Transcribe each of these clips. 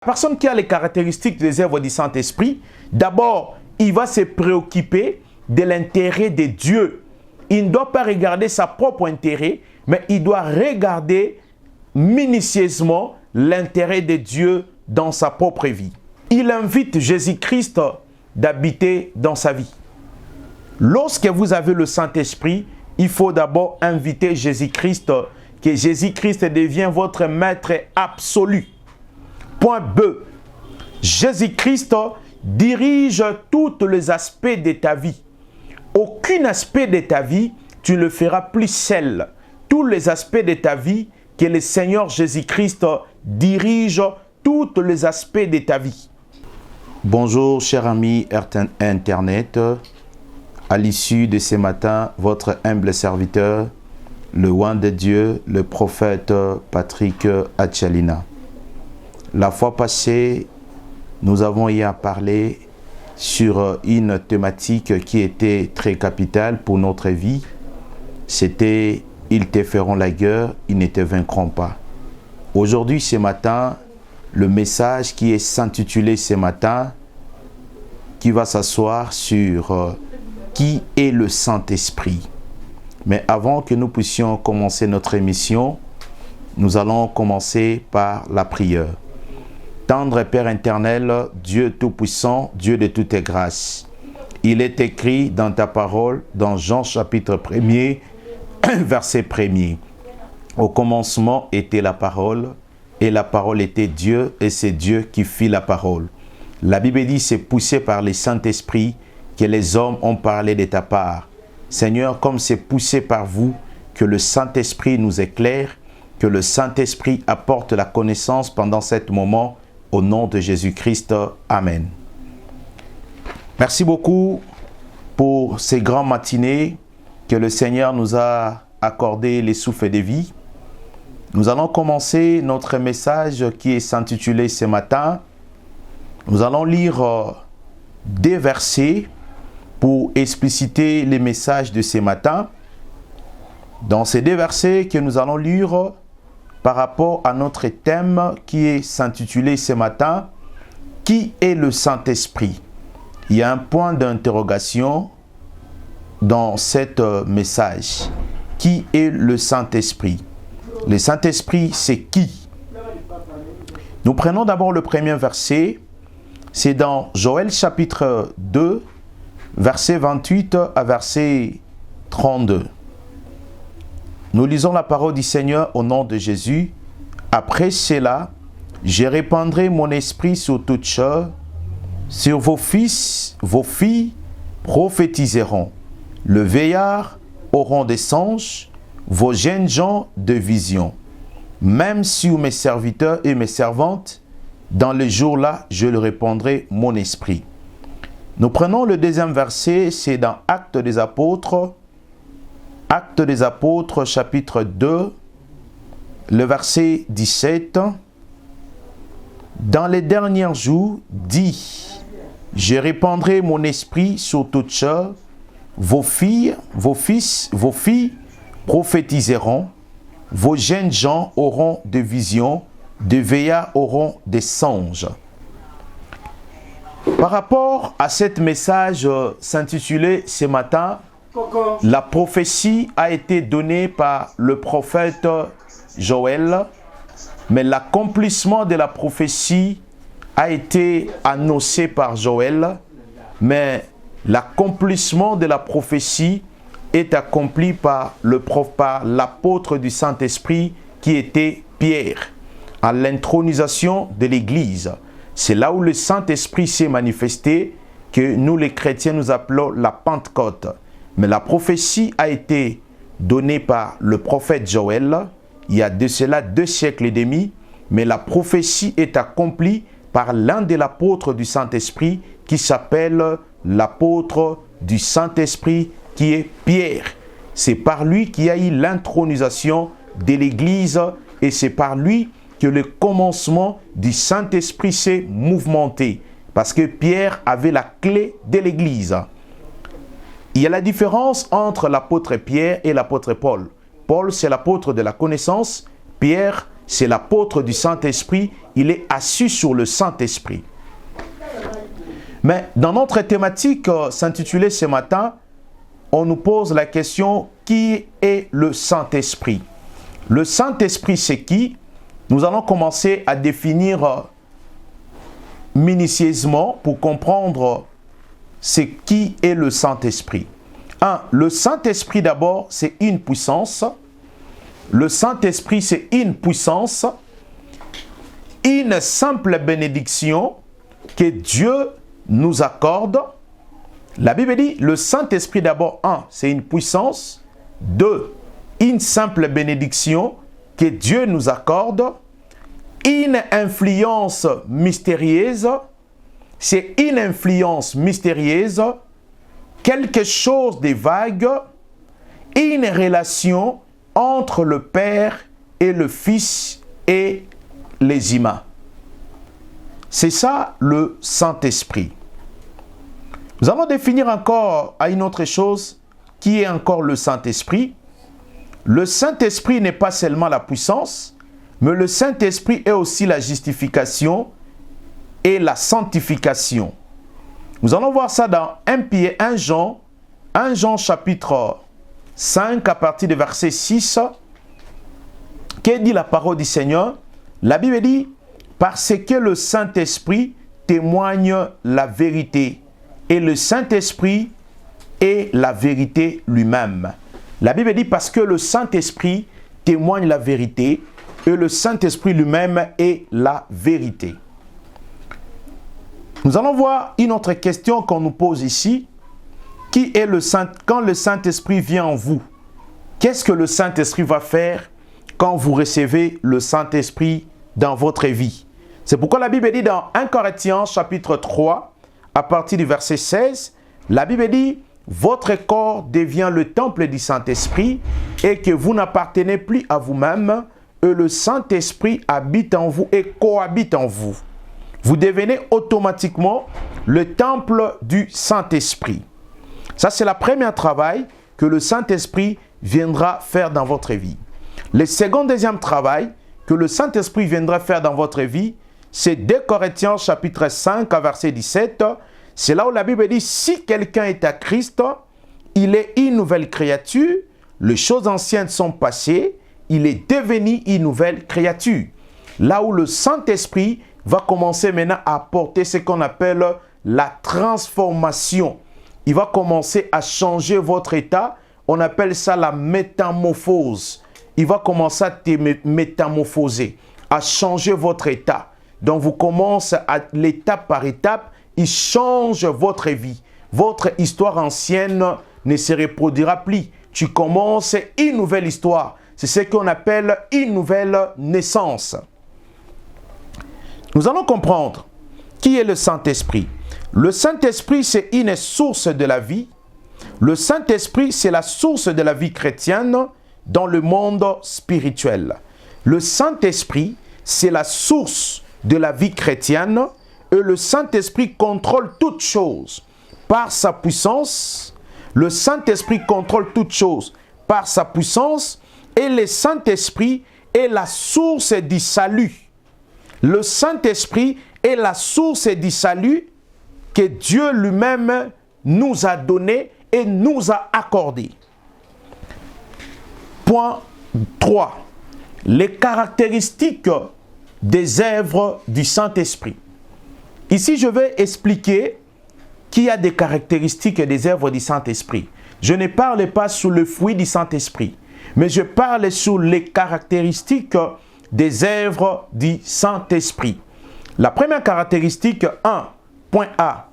La personne qui a les caractéristiques des œuvres du Saint-Esprit, d'abord, il va se préoccuper de l'intérêt de Dieu. Il ne doit pas regarder sa propre intérêt, mais il doit regarder minutieusement l'intérêt de Dieu dans sa propre vie. Il invite Jésus-Christ d'habiter dans sa vie. Lorsque vous avez le Saint-Esprit, il faut d'abord inviter Jésus-Christ, que Jésus-Christ devienne votre maître absolu. Point B. Jésus-Christ dirige tous les aspects de ta vie. Aucun aspect de ta vie, tu ne le feras plus seul. Tous les aspects de ta vie, que le Seigneur Jésus-Christ dirige tous les aspects de ta vie. Bonjour, chers amis Internet. À l'issue de ce matin, votre humble serviteur, le oint de Dieu, le prophète Patrick Achalina. La fois passée, nous avons eu à parler sur une thématique qui était très capitale pour notre vie. C'était « Ils te feront la guerre, ils ne te vaincront pas ». Aujourd'hui, ce matin, le message qui est s'intitulé ce matin, qui va s'asseoir sur qui est le Saint-Esprit. Mais avant que nous puissions commencer notre émission, nous allons commencer par la prière. Tendre Père éternel, Dieu Tout-Puissant, Dieu de toutes tes grâces. Il est écrit dans ta parole, dans Jean chapitre 1er, verset 1er. Au commencement était la parole, et la parole était Dieu, et c'est Dieu qui fit la parole. La Bible dit, c'est poussé par le Saint-Esprit que les hommes ont parlé de ta part. Seigneur, comme c'est poussé par vous, que le Saint-Esprit nous éclaire, que le Saint-Esprit apporte la connaissance pendant ce moment, au nom de Jésus-Christ. Amen. Merci beaucoup pour ces grandes matinées que le Seigneur nous a accordé les souffles de vie. Nous allons commencer notre message qui est s'intitulé ce matin. Nous allons lire des versets pour expliciter les messages de ce matin. Dans ces deux versets que nous allons lire, par rapport à notre thème qui est s'intitulé ce matin, qui est le Saint-Esprit? Il y a un point d'interrogation dans ce message. Qui est le Saint-Esprit? Le Saint-Esprit, c'est qui? Nous prenons d'abord le premier verset. C'est dans Joël chapitre 2, verset 28 à verset 32. Nous lisons la parole du Seigneur au nom de Jésus. Après cela, je répandrai mon esprit sur toute chair, sur vos fils, vos filles prophétiseront. Le vieillard auront des songes, vos jeunes gens de visions. Même sur mes serviteurs et mes servantes, dans le jour-là, je leur répandrai mon esprit. Nous prenons le deuxième verset, c'est dans Actes des Apôtres, chapitre 2, le verset 17. Dans les derniers jours, dit, je répandrai mon esprit sur toute chair, vos filles, vos fils, vos filles prophétiseront, vos jeunes gens auront des visions, des vieillards auront des songes. Par rapport à ce message s'intitulé ce matin, la prophétie a été donnée par le prophète Joël, mais l'accomplissement de la prophétie a été annoncé par Joël, mais l'accomplissement de la prophétie est accompli par l'apôtre du Saint-Esprit qui était Pierre, à l'intronisation de l'Église. C'est là où le Saint-Esprit s'est manifesté, que nous les chrétiens nous appelons la Pentecôte. Mais la prophétie a été donnée par le prophète Joël, il y a de cela 2 siècles et demi, mais la prophétie est accomplie par l'un des apôtres du Saint-Esprit qui s'appelle l'apôtre du Saint-Esprit qui est Pierre. C'est par lui qu'il y a eu l'intronisation de l'Église et c'est par lui que le commencement du Saint-Esprit s'est mouvementé parce que Pierre avait la clé de l'Église. Il y a la différence entre l'apôtre Pierre et l'apôtre Paul. Paul, c'est l'apôtre de la connaissance. Pierre, c'est l'apôtre du Saint-Esprit, il est assis sur le Saint-Esprit. Mais dans notre thématique s'intitulée ce matin, on nous pose la question, qui est le Saint-Esprit? Le Saint-Esprit, c'est qui? Nous allons commencer à définir minutieusement pour comprendre c'est qui est le Saint-Esprit. Le Saint-Esprit d'abord, c'est une puissance. Le Saint-Esprit, c'est une puissance, une simple bénédiction que Dieu nous accorde. La Bible dit, le Saint-Esprit d'abord, c'est une puissance. 2, une simple bénédiction que Dieu nous accorde. Une influence mystérieuse, c'est une influence mystérieuse, quelque chose de vague, une relation entre le Père et le Fils et les humains. C'est ça le Saint-Esprit. Nous allons définir encore à une autre chose qui est encore le Saint-Esprit. Le Saint-Esprit n'est pas seulement la puissance, mais le Saint-Esprit est aussi la justification et la sanctification. Nous allons voir ça dans 1 Jean chapitre 5 à partir du verset 6. Que dit la parole du Seigneur? La Bible dit, parce que le Saint-Esprit témoigne la vérité. Et le Saint-Esprit est la vérité lui-même. La Bible dit, parce que le Saint-Esprit témoigne la vérité. Et le Saint-Esprit lui-même est la vérité. Nous allons voir une autre question qu'on nous pose ici. Qui est le Saint? Quand le Saint-Esprit vient en vous, qu'est-ce que le Saint-Esprit va faire quand vous recevez le Saint-Esprit dans votre vie? C'est pourquoi la Bible dit dans 1 Corinthiens chapitre 3, à partir du verset 16, la Bible dit, votre corps devient le temple du Saint-Esprit et que vous n'appartenez plus à vous-même, et le Saint-Esprit habite en vous et cohabite en vous. Vous devenez automatiquement le temple du Saint-Esprit. Ça, c'est le premier travail que le Saint-Esprit viendra faire dans votre vie. Le deuxième travail que le Saint-Esprit viendra faire dans votre vie, c'est 2 Corinthiens chapitre 5 à verset 17. C'est là où la Bible dit, si quelqu'un est à Christ, il est une nouvelle créature, les choses anciennes sont passées, il est devenu une nouvelle créature. Là où le Saint-Esprit va commencer maintenant à apporter ce qu'on appelle la transformation. Il va commencer à changer votre état. On appelle ça la métamorphose. Il va commencer à te métamorphoser, à changer votre état. Donc vous commencez à l'étape par étape, il change votre vie. Votre histoire ancienne ne se reproduira plus. Tu commences une nouvelle histoire. C'est ce qu'on appelle une nouvelle naissance. Nous allons comprendre qui est le Saint-Esprit. Le Saint-Esprit, c'est une source de la vie. Le Saint-Esprit, c'est la source de la vie chrétienne dans le monde spirituel. Le Saint-Esprit, c'est la source de la vie chrétienne et le Saint-Esprit contrôle toutes choses par sa puissance. Le Saint-Esprit contrôle toutes choses par sa puissance et le Saint-Esprit est la source du salut. Le Saint-Esprit est la source du salut que Dieu lui-même nous a donné et nous a accordé. Point 3. Les caractéristiques des œuvres du Saint-Esprit. Ici, je vais expliquer qu'il y a des caractéristiques des œuvres du Saint-Esprit. Je ne parle pas sur le fruit du Saint-Esprit, mais je parle sur les caractéristiques des œuvres du Saint-Esprit. La première caractéristique, 1.A,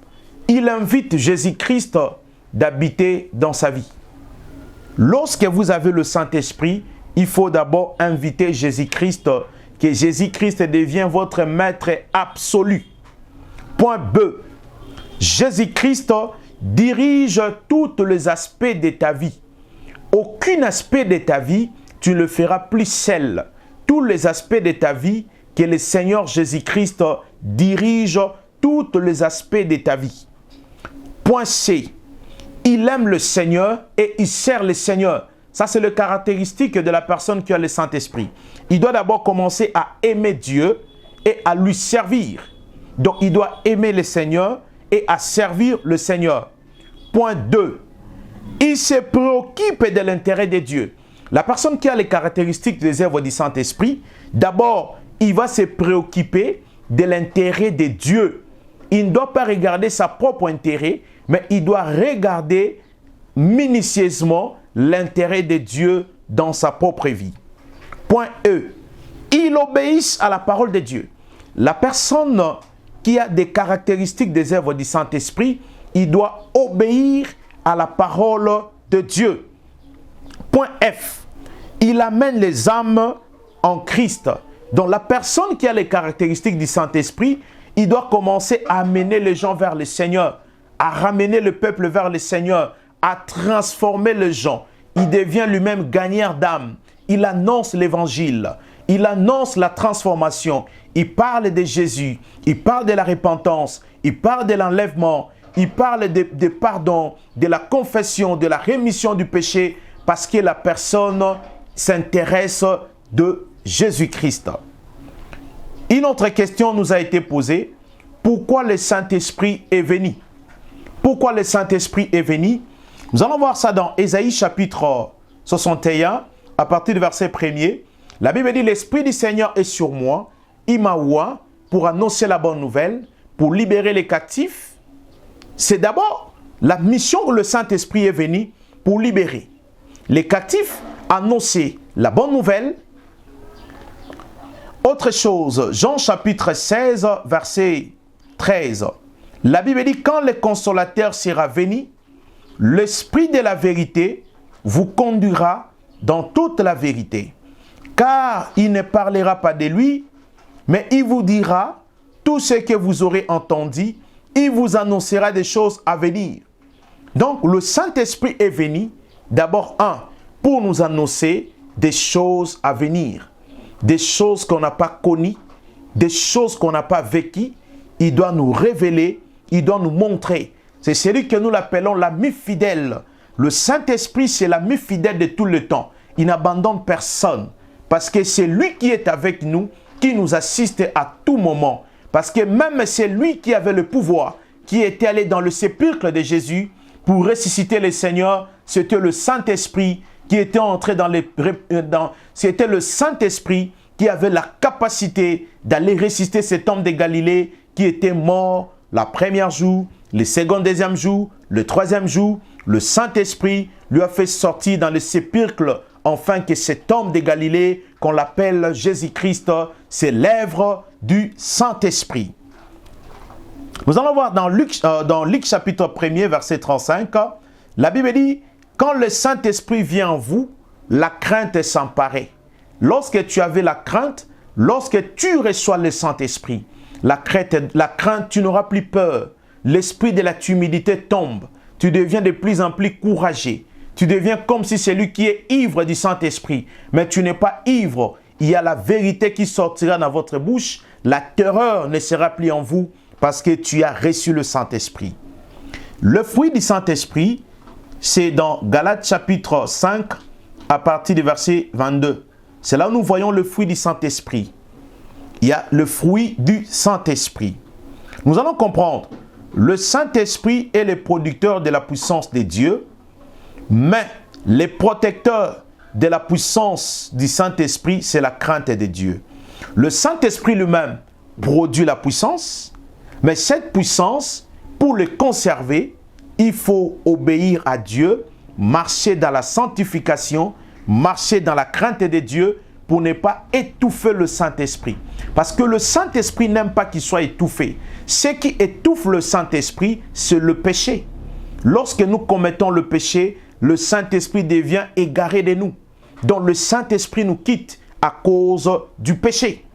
il invite Jésus-Christ d'habiter dans sa vie. Lorsque vous avez le Saint-Esprit, il faut d'abord inviter Jésus-Christ, que Jésus-Christ devienne votre maître absolu. Point B, Jésus-Christ dirige tous les aspects de ta vie. Aucun aspect de ta vie, tu ne le feras plus seul. Tous les aspects de ta vie, que le Seigneur Jésus-Christ dirige tous les aspects de ta vie. Point C, il aime le Seigneur et il sert le Seigneur. Ça, c'est le caractéristique de la personne qui a le Saint-Esprit. Il doit d'abord commencer à aimer Dieu et à lui servir. Donc, il doit aimer le Seigneur et à servir le Seigneur. Point 2. Il se préoccupe de l'intérêt de Dieu. La personne qui a les caractéristiques des œuvres du Saint-Esprit, d'abord, il va se préoccuper de l'intérêt de Dieu. Il ne doit pas regarder sa propre intérêt, mais il doit regarder minutieusement l'intérêt de Dieu dans sa propre vie. Point E. Il obéit à la parole de Dieu. La personne qui a des caractéristiques des œuvres du Saint-Esprit, il doit obéir à la parole de Dieu. Point F. Il amène les âmes en Christ. Donc la personne qui a les caractéristiques du Saint-Esprit, il doit commencer à amener les gens vers le Seigneur, à ramener le peuple vers le Seigneur, à transformer les gens. Il devient lui-même gagneur d'âme. Il annonce l'évangile. Il annonce la transformation. Il parle de Jésus. Il parle de la repentance. Il parle de l'enlèvement. Il parle de pardon, de la confession, de la rémission du péché, parce que la personne s'intéresse de Jésus-Christ. Une autre question nous a été posée. Pourquoi le Saint-Esprit est venu? Pourquoi le Saint-Esprit est venu? Nous allons voir ça dans Ésaïe chapitre 61, à partir du verset 1er. La Bible dit, l'Esprit du Seigneur est sur moi. Il m'a oint pour annoncer la bonne nouvelle, pour libérer les captifs. C'est d'abord la mission où le Saint-Esprit est venu pour libérer les captifs, annoncer la bonne nouvelle. Autre chose, Jean chapitre 16, verset 13. La Bible dit, quand le consolateur sera venu, l'Esprit de la vérité vous conduira dans toute la vérité. Car il ne parlera pas de lui, mais il vous dira tout ce que vous aurez entendu. Il vous annoncera des choses à venir. Donc, le Saint-Esprit est venu, d'abord, pour nous annoncer des choses à venir. Des choses qu'on n'a pas connues, des choses qu'on n'a pas vécues. Il doit nous révéler, il doit nous montrer. C'est celui que nous l'appelons l'ami fidèle. Le Saint-Esprit, c'est l'ami fidèle de tout le temps. Il n'abandonne personne. Parce que c'est lui qui est avec nous, qui nous assiste à tout moment. Parce que même c'est lui qui avait le pouvoir, qui était allé dans le sépulcre de Jésus pour ressusciter le Seigneur. C'était le Saint-Esprit qui était entré c'était le Saint-Esprit qui avait la capacité d'aller ressusciter cet homme de Galilée qui était mort le premier jour, le second, deuxième jour, le troisième jour. Le Saint-Esprit lui a fait sortir dans le sépulcre afin que cet homme de Galilée, qu'on l'appelle Jésus-Christ, c'est l'œuvre du Saint-Esprit. Nous allons voir dans Luc chapitre 1er, verset 35, la Bible dit, quand le Saint-Esprit vient en vous, la crainte s'emparer. Lorsque tu avais la crainte, lorsque tu reçois le Saint-Esprit, la crainte, tu n'auras plus peur. L'esprit de la timidité tombe. Tu deviens de plus en plus courageux. Tu deviens comme si c'est lui qui est ivre du Saint-Esprit. Mais tu n'es pas ivre. Il y a la vérité qui sortira dans votre bouche. La terreur ne sera plus en vous parce que tu as reçu le Saint-Esprit. Le fruit du Saint-Esprit, c'est dans Galates chapitre 5, à partir du verset 22. C'est là où nous voyons le fruit du Saint-Esprit. Il y a le fruit du Saint-Esprit. Nous allons comprendre. Le Saint-Esprit est le producteur de la puissance de Dieu, mais les protecteurs de la puissance du Saint-Esprit, c'est la crainte de Dieu. Le Saint-Esprit lui-même produit la puissance, mais cette puissance, pour le conserver, il faut obéir à Dieu, marcher dans la sanctification, marcher dans la crainte de Dieu pour ne pas étouffer le Saint-Esprit. Parce que le Saint-Esprit n'aime pas qu'il soit étouffé. Ce qui étouffe le Saint-Esprit, c'est le péché. Lorsque nous commettons le péché, le Saint-Esprit devient égaré de nous. Donc le Saint-Esprit nous quitte à cause du péché.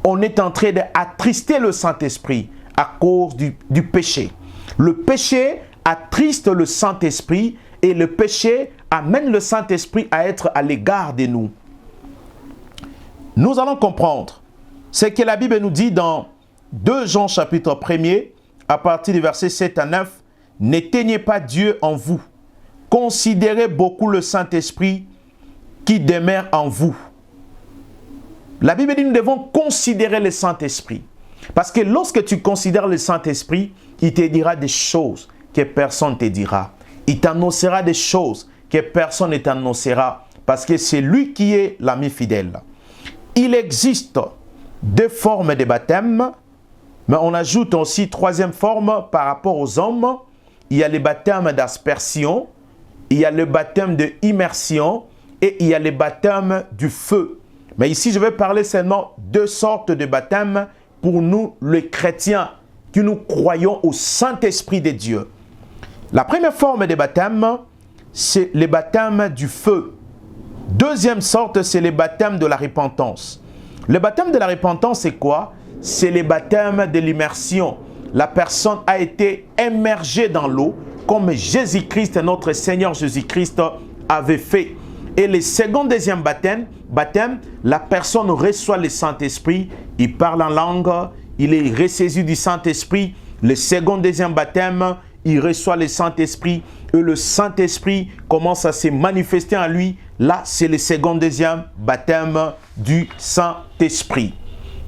On est en train d'attrister le Saint-Esprit à cause du péché. Le péché attriste le Saint-Esprit et le péché amène le Saint-Esprit à être à l'égard de nous. Nous allons comprendre ce que la Bible nous dit dans 2 Jean chapitre 1er, à partir du verset 7 à 9. N'éteignez pas Dieu en vous. considérez beaucoup le Saint-Esprit qui demeure en vous. La Bible dit, nous devons considérer le Saint-Esprit. Parce que lorsque tu considères le Saint-Esprit, il te dira des choses que personne ne te dira. Il t'annoncera des choses que personne ne t'annoncera. Parce que c'est lui qui est l'ami fidèle. Il existe deux formes de baptême, mais on ajoute aussi troisième forme par rapport aux hommes. Il y a le baptême d'aspersion, il y a le baptême d'immersion et il y a le baptême du feu. Mais ici, je vais parler seulement deux sortes de baptême pour nous, les chrétiens, qui nous croyons au Saint-Esprit de Dieu. La première forme de baptême, c'est le baptême du feu. Deuxième sorte, c'est le baptême de la repentance. Le baptême de la repentance, c'est quoi? C'est le baptême de l'immersion. La personne a été immergée dans l'eau, comme Jésus-Christ, notre Seigneur Jésus-Christ, avait fait. Et le second, deuxième baptême, la personne reçoit le Saint-Esprit, il parle en langue, il est ressaisi du Saint-Esprit. Le second, deuxième baptême, il reçoit le Saint-Esprit et le Saint-Esprit commence à se manifester en lui. Là, c'est le second, deuxième baptême du Saint-Esprit.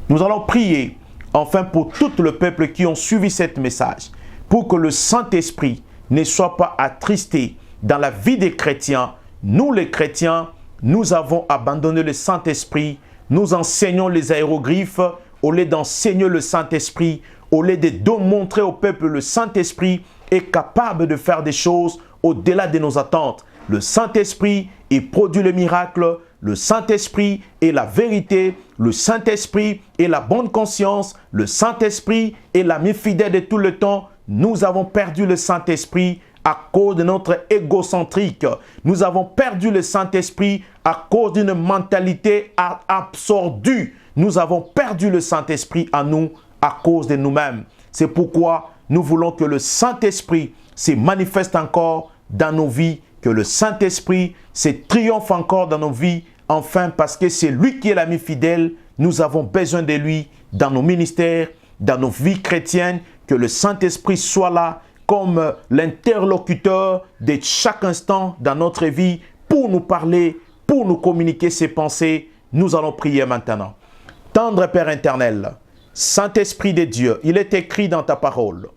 Nous allons prier enfin pour tout le peuple qui ont suivi ce message, pour que le Saint-Esprit ne soit pas attristé dans la vie des chrétiens. Nous les chrétiens, nous avons abandonné le Saint-Esprit, nous enseignons les aéroglyphes au lieu d'enseigner le Saint-Esprit, au lieu de montrer au peuple le Saint-Esprit est capable de faire des choses au-delà de nos attentes. Le Saint-Esprit, il produit le miracle, le Saint-Esprit est la vérité, le Saint-Esprit est la bonne conscience, le Saint-Esprit est l'ami fidèle de tout le temps. Nous avons perdu le Saint-Esprit à cause de notre égocentrique. Nous avons perdu le Saint-Esprit à cause d'une mentalité absordue. Nous avons perdu le Saint-Esprit à nous à cause de nous-mêmes. C'est pourquoi nous voulons que le Saint-Esprit se manifeste encore dans nos vies, que le Saint-Esprit se triomphe encore dans nos vies, enfin parce que c'est lui qui est l'ami fidèle. Nous avons besoin de lui dans nos ministères, dans nos vies chrétiennes, que le Saint-Esprit soit là comme l'interlocuteur de chaque instant dans notre vie pour nous parler, pour nous communiquer ses pensées. Nous allons prier maintenant. Tendre Père éternel, Saint-Esprit de Dieu, il est écrit dans ta parole.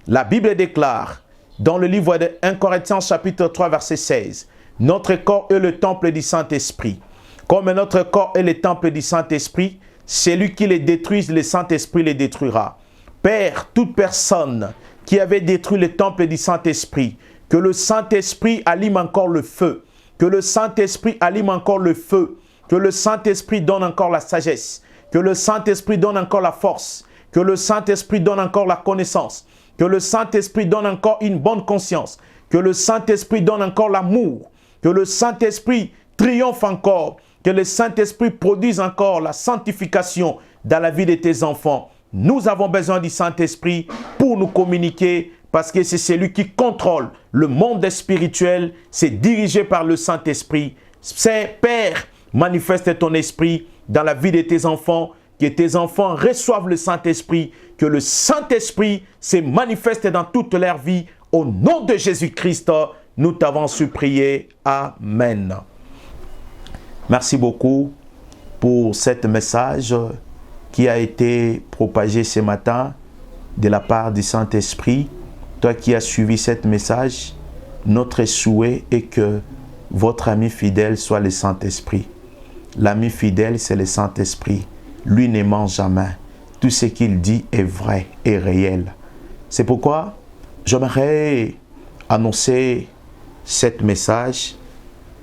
La Bible déclare dans le livre de 1 Corinthiens chapitre 3 verset 16, notre corps est le temple du Saint-Esprit. Comme notre corps est le temple du Saint-Esprit, celui qui les détruit, le Saint-Esprit les détruira. Père, toute personne qui avait détruit le temple du Saint-Esprit, que le Saint-Esprit allume encore le feu, que le Saint-Esprit allume encore le feu, que le Saint-Esprit donne encore la sagesse, que le Saint-Esprit donne encore la force, que le Saint-Esprit donne encore la connaissance, que le Saint-Esprit donne encore une bonne conscience, que le Saint-Esprit donne encore l'amour, que le Saint-Esprit triomphe encore, que le Saint-Esprit produise encore la sanctification dans la vie de tes enfants. Nous avons besoin du Saint-Esprit pour nous communiquer parce que c'est celui qui contrôle le monde spirituel, c'est dirigé par le Saint-Esprit. Père, manifeste ton esprit dans la vie de tes enfants, que tes enfants reçoivent le Saint-Esprit, que le Saint-Esprit se manifeste dans toute leur vie. Au nom de Jésus-Christ, nous t'avons supplié. Amen. Merci beaucoup pour ce message qui a été propagé ce matin de la part du Saint-Esprit. Toi qui as suivi ce message, notre souhait est que votre ami fidèle soit le Saint-Esprit. L'ami fidèle, c'est le Saint-Esprit. Lui ne ment jamais. Tout ce qu'il dit est vrai et réel. C'est pourquoi j'aimerais annoncer ce message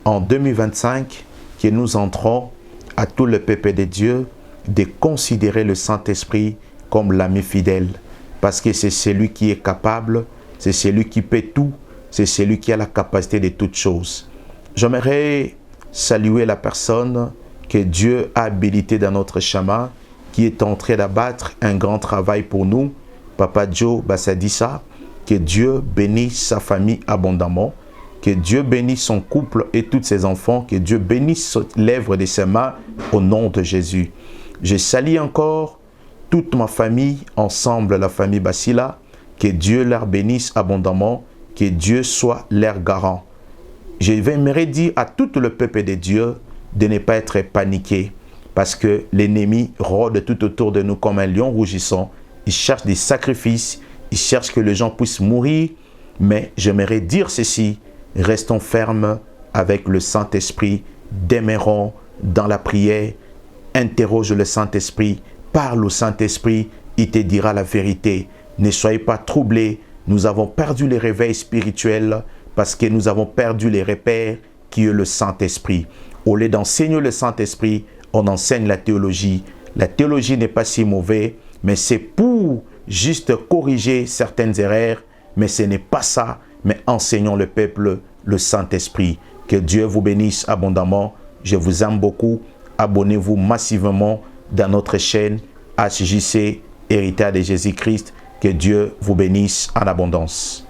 en 2025 que nous entrons à tout le peuple de Dieu de considérer le Saint-Esprit comme l'ami fidèle. Parce que c'est celui qui est capable, c'est celui qui peut tout, c'est celui qui a la capacité de toutes choses. J'aimerais saluer la personne que Dieu a habilitée dans notre chemin, qui est en train d'abattre un grand travail pour nous, Papa Joe Bassadissa. Que Dieu bénisse sa famille abondamment, que Dieu bénisse son couple et tous ses enfants, que Dieu bénisse l'œuvre de ses mains au nom de Jésus. Je salue encore toute ma famille, ensemble la famille Basila, que Dieu leur bénisse abondamment, que Dieu soit leur garant. j'aimerais dire à tout le peuple de Dieu de ne pas être paniqué, parce que l'ennemi rôde tout autour de nous comme un lion rougissant. Il cherche des sacrifices, il cherche que les gens puissent mourir, mais j'aimerais dire ceci, restons fermes avec le Saint-Esprit, demeurons dans la prière, interroge le Saint-Esprit, parle au Saint-Esprit, il te dira la vérité. Ne soyez pas troublés, nous avons perdu les réveils spirituels parce que nous avons perdu les repères qui est le Saint-Esprit. Au lieu d'enseigner le Saint-Esprit, on enseigne la théologie. La théologie n'est pas si mauvaise, mais c'est pour juste corriger certaines erreurs, mais ce n'est pas ça, mais enseignons le peuple, le Saint-Esprit. Que Dieu vous bénisse abondamment. Je vous aime beaucoup. Abonnez-vous massivement dans notre chaîne HJC, Héritage de Jésus-Christ. Que Dieu vous bénisse en abondance.